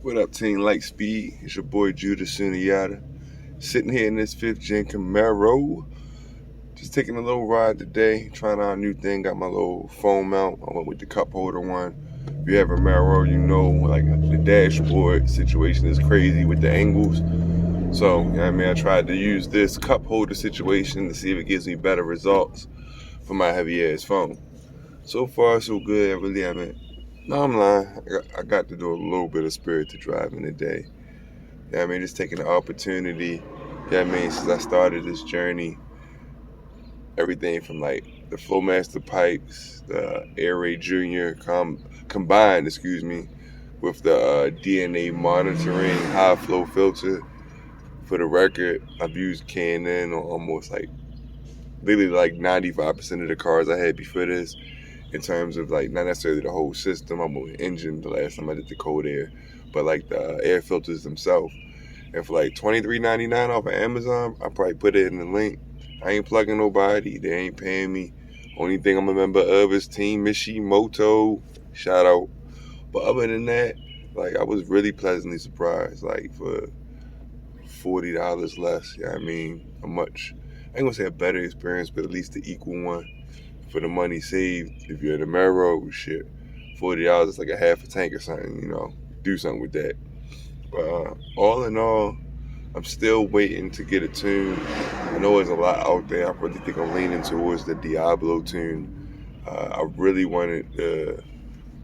What up, Team Lightspeed? It's your boy Judas Suniyata. Sitting here in this 5th Gen Camaro. Just taking a little ride today, trying out a new thing. Got my little phone mount. I went with the cup holder one. If you have a Camaro, you know like the dashboard situation is crazy with the angles. So, I tried to use this cup holder situation to see if it gives me better results for my heavy ass phone. So far, so good. I really haven't. No, I'm lying. I got to do a little bit of spirited driving today. Just taking the opportunity. Since I started this journey, everything from like the Flowmaster pipes, the Air Ray Junior combined, with the DNA monitoring high flow filter. For the record, I've used Canon on almost literally 95% of the cars I had before this. In terms of not necessarily the whole system, I'm with engine the last time I did the cold air, but the air filters themselves. And for $23.99 off of Amazon, I probably put it in the link. I ain't plugging nobody. They ain't paying me. Only thing I'm a member of is Team Mishimoto. Shout out. But other than that, I was really pleasantly surprised. For $40 less, a much, I ain't gonna say a better experience, but at least the equal one. For the money saved, if you're at a Camaro, shit, $40 is like a half a tank or something, do something with that. But all in all, I'm still waiting to get a tune. I know there's a lot out there. I really think I'm leaning towards the Diablo tune. I really wanted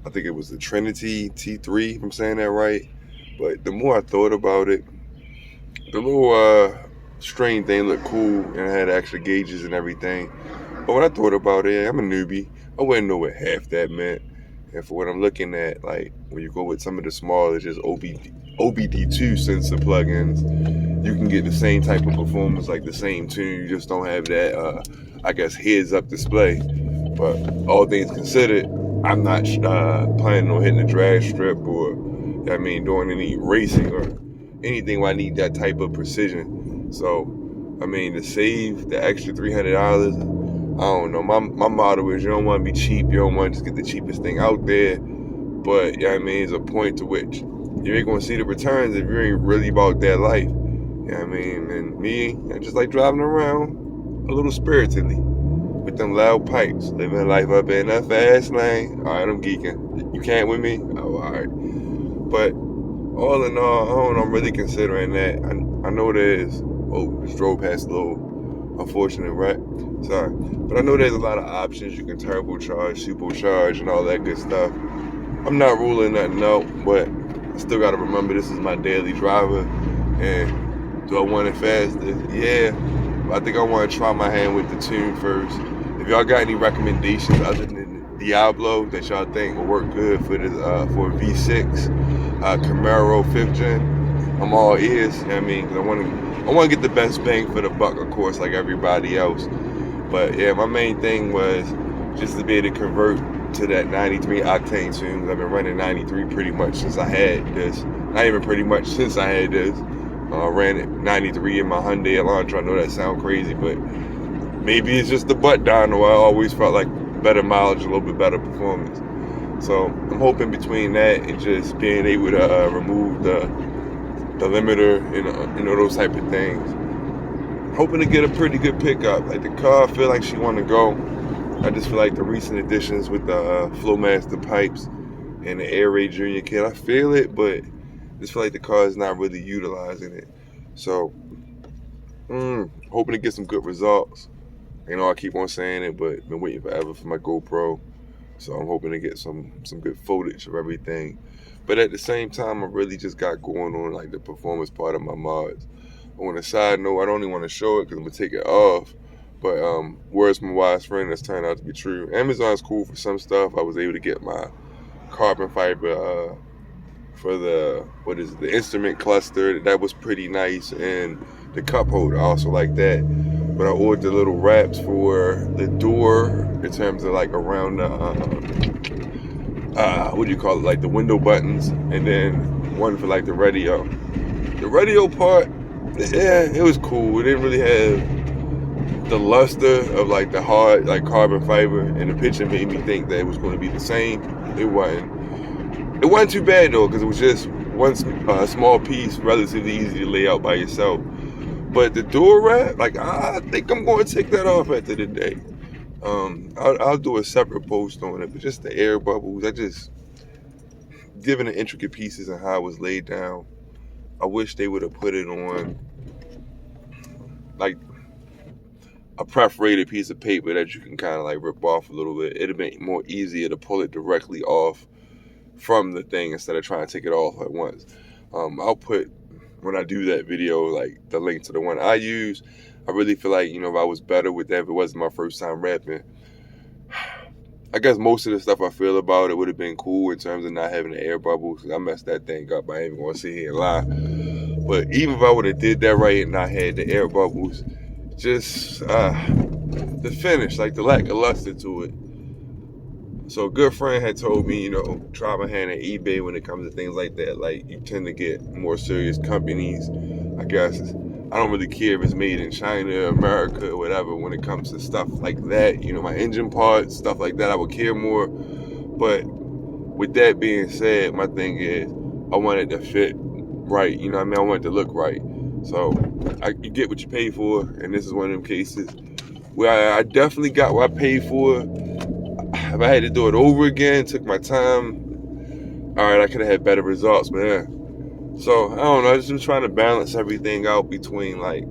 I think it was the Trinity T3, if I'm saying that right. But the more I thought about it, the little string thing looked cool, and it had extra gauges and everything. But when I thought about it, I'm a newbie. I wouldn't know what half that meant. And for what I'm looking at, when you go with some of the smaller, just OBD2 sensor plugins, you can get the same type of performance, the same tune. You just don't have that, heads-up display. But all things considered, I'm not planning on hitting a drag strip or, doing any racing or anything where I need that type of precision. So, to save the extra $300, I don't know. My motto is you don't want to be cheap. You don't want to just get the cheapest thing out there. But, there's a point to which you ain't going to see the returns if you ain't really about that life. And me, I just like driving around a little spiritedly with them loud pipes, living life up in that fast lane. All right, I'm geeking. You can't with me? Oh, all right. But all in all, I don't know, I'm really considering that. I know there's, just drove past a little unfortunate wreck. Sorry. But I know there's a lot of options. You can turbocharge, supercharge, and all that good stuff. I'm not ruling nothing out, but I still got to remember this is my daily driver. And do I want it faster? Yeah. But I think I want to try my hand with the tune first. If y'all got any recommendations other than Diablo that y'all think will work good for this for V6 Camaro 5th Gen, I'm all ears. Because I want to get the best bang for the buck, of course, like everybody else. But yeah, my main thing was just to be able to convert to that 93 octane tune. I've been running 93 pretty much since I had this. Not even pretty much since I had this. Ran it 93 in my Hyundai Elantra. I know that sounds crazy, but maybe it's just the butt dyno. I always felt like better mileage, a little bit better performance. So I'm hoping between that and just being able to remove the limiter and those type of things. Hoping to get a pretty good pickup. The car, I feel like she want to go. I just feel like the recent additions with the Flowmaster pipes and the Air Ray Junior kit, I feel it, but I just feel like the car is not really utilizing it. So, hoping to get some good results. I keep on saying it, but been waiting forever for my GoPro. So I'm hoping to get some good footage of everything. But at the same time, I really just got going on the performance part of my mods. On a side note, I don't even want to show it because I'm going to take it off. But words from a wise friend that's turned out to be true. Amazon's cool for some stuff. I was able to get my carbon fiber for the instrument cluster. That was pretty nice. And the cup holder, I also like that. But I ordered the little wraps for the door in terms of around the the window buttons, and then one for the radio. The radio part, yeah, it was cool. It didn't really have the luster of the hard carbon fiber, and the picture made me think that it was going to be the same. It wasn't too bad though, because it was just one small piece, relatively easy to lay out by yourself. But the door wrap, like, I think I'm going to take that off after the day. I'll do a separate post on it, but just the air bubbles, given the intricate pieces and how it was laid down, I wish they would have put it on like a perforated piece of paper that you can kind of like rip off a little bit. It'd have been more easier to pull it directly off from the thing instead of trying to take it off at once. I'll put, when I do that video, like the link to the one I use. I really feel like, if I was better with that, if it wasn't my first time rapping, I guess most of the stuff I feel about it would have been cool in terms of not having the air bubbles. I messed that thing up. I ain't even going to sit here and lie. But even if I would have did that right and not had the air bubbles, just the finish, like the lack of luster to it. So a good friend had told me, try my hand at eBay when it comes to things like that. Like, you tend to get more serious companies, I guess. I don't really care if it's made in China, America, or whatever when it comes to stuff like that. My engine parts, stuff like that, I would care more. But with that being said, my thing is I want it to fit right. I want it to look right. So you get what you pay for, and this is one of them cases where I definitely got what I paid for. If I had to do it over again, took my time, all right, I could have had better results, but yeah. So, I don't know, I just been trying to balance everything out between, like,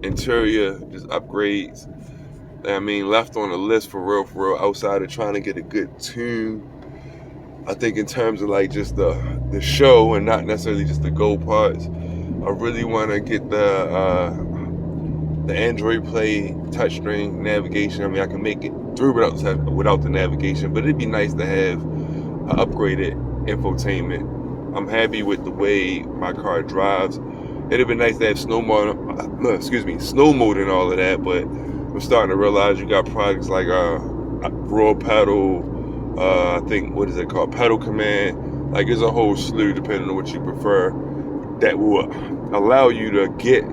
interior, just upgrades. Left on the list for real, outside of trying to get a good tune. I think in terms of, like, just the show and not necessarily just the go parts, I really want to get the Android Play touchscreen navigation. I can make it through without the navigation, but it'd be nice to have upgraded infotainment. I'm happy with the way my car drives. It'd have been nice to have snow mode and all of that, but I'm starting to realize you got products like Raw Pedal, I think, what is it called? Pedal Command. Like, there's a whole slew, depending on what you prefer, that will allow you to get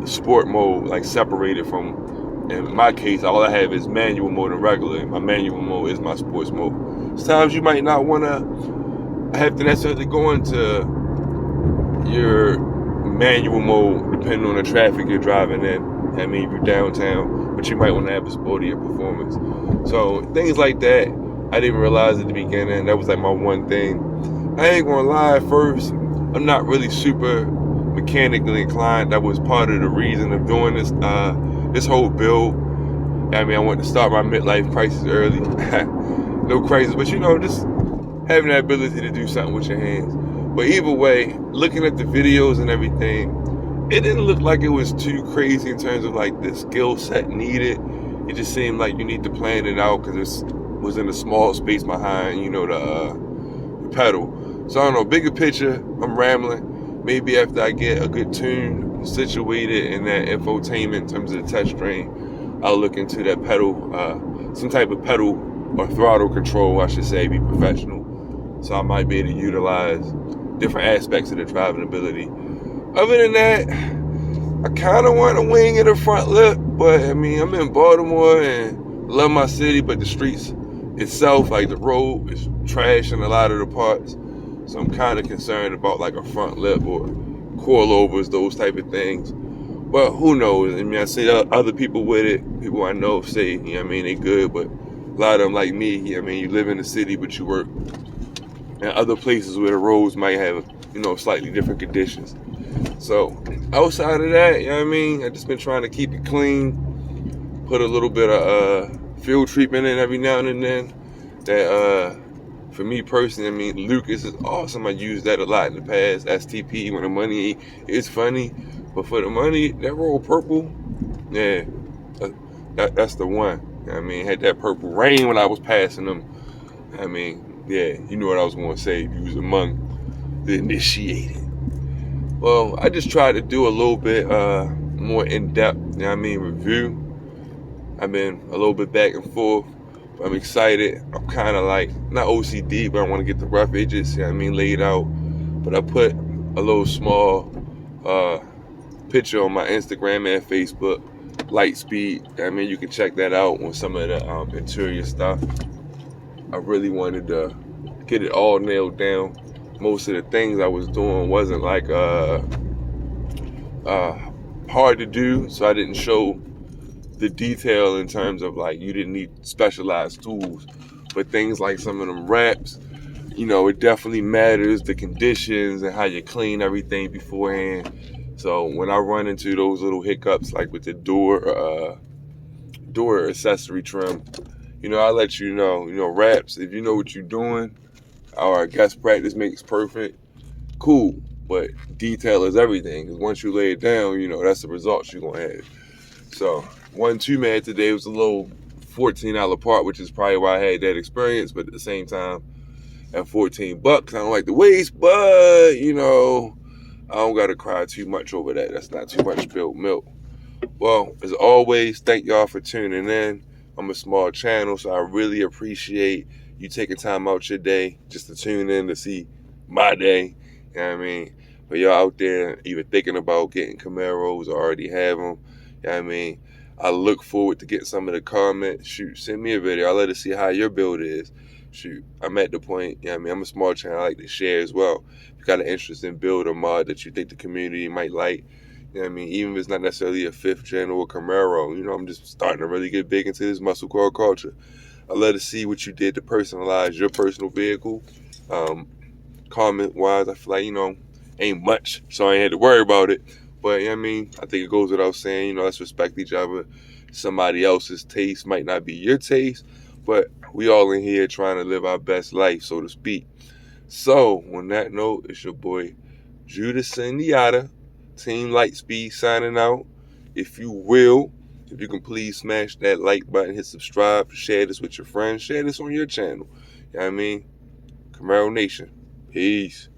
sport mode, like, separated from, in my case, all I have is manual mode and regular. My manual mode is my sports mode. Sometimes you might not want to have to necessarily go into your manual mode depending on the traffic you're driving in. If you're downtown, but you might want to have a sportier performance. So things like that, I didn't realize at the beginning. That was like my one thing. I ain't gonna lie, at first, I'm not really super mechanically inclined. That was part of the reason of doing this whole build. I wanted to start my midlife crisis early. No crisis, but just having that ability to do something with your hands. But either way, looking at the videos and everything, it didn't look like it was too crazy in terms of like the skill set needed. It just seemed like you need to plan it out because it was in a small space behind, the pedal. So I don't know, bigger picture, I'm rambling. Maybe after I get a good tune situated in that infotainment in terms of the touchscreen, I'll look into that pedal, some type of pedal or throttle control, I should say, be professional. So I might be able to utilize different aspects of the driving ability. Other than that, I kind of want to wing in the front lip, but I'm in Baltimore and love my city, but the streets itself, like the road, is trash in a lot of the parts. So I'm kind of concerned about like a front lip or coilovers, those type of things. But who knows? I see other people with it. People I know say, they good, but a lot of them like me, you live in the city, but you work in other places where the roads might have, slightly different conditions. So outside of that, I just been trying to keep it clean, put a little bit of fuel treatment in every now and then. That for me personally, Lucas is awesome. I used that a lot in the past. STP when the money is funny, but for the money, that roll purple, yeah, that's the one. Had that purple rain when I was passing them. Yeah, you know what I was going to say. You was among the initiated. Well, I just tried to do a little bit more in-depth, review. I've been a little bit back and forth. But I'm excited. I'm kind of like, not OCD, but I want to get the rough edges, laid out. But I put a little small picture on my Instagram and Facebook, Lightspeed. You can check that out on some of the interior stuff. I really wanted to get it all nailed down. most of the things I was doing wasn't like hard to do, so I didn't show the detail in terms of like you didn't need specialized tools. But things like some of them wraps, it definitely matters, the conditions and how you clean everything beforehand. So when I run into those little hiccups, like with the door accessory trim, I let you know, wraps, if you know what you're doing, or guest practice makes perfect, cool. But detail is everything, because once you lay it down, that's the results you're going to have. So, wasn't too mad today. It was a little $14 part, which is probably why I had that experience. But at the same time, at $14, I don't like to waste, but, I don't got to cry too much over that. That's not too much spilled milk. Well, as always, thank y'all for tuning in. I'm a small channel, so I really appreciate you taking time out your day just to tune in to see my day. You know what I mean? But y'all out there either thinking about getting Camaros or already have them. You know what I mean? I look forward to getting some of the comments. Shoot, send me a video. I'll let us see how your build is. Shoot, I'm at the point, I'm a small channel. I like to share as well. If you got an interesting build or mod that you think the community might like, even if it's not necessarily a 5th gen or a Camaro, I'm just starting to really get big into this muscle car culture. I'd love to see what you did to personalize your personal vehicle. Comment-wise, I feel like, ain't much, so I ain't had to worry about it. But, I think it goes without saying, let's respect each other. Somebody else's taste might not be your taste, but we all in here trying to live our best life, so to speak. So, on that note, it's your boy, Judas Sendiata, Team Lightspeed signing out. If you can please smash that like button, hit subscribe, share this with your friends, share this on your channel. You know what I mean? Camaro Nation. Peace.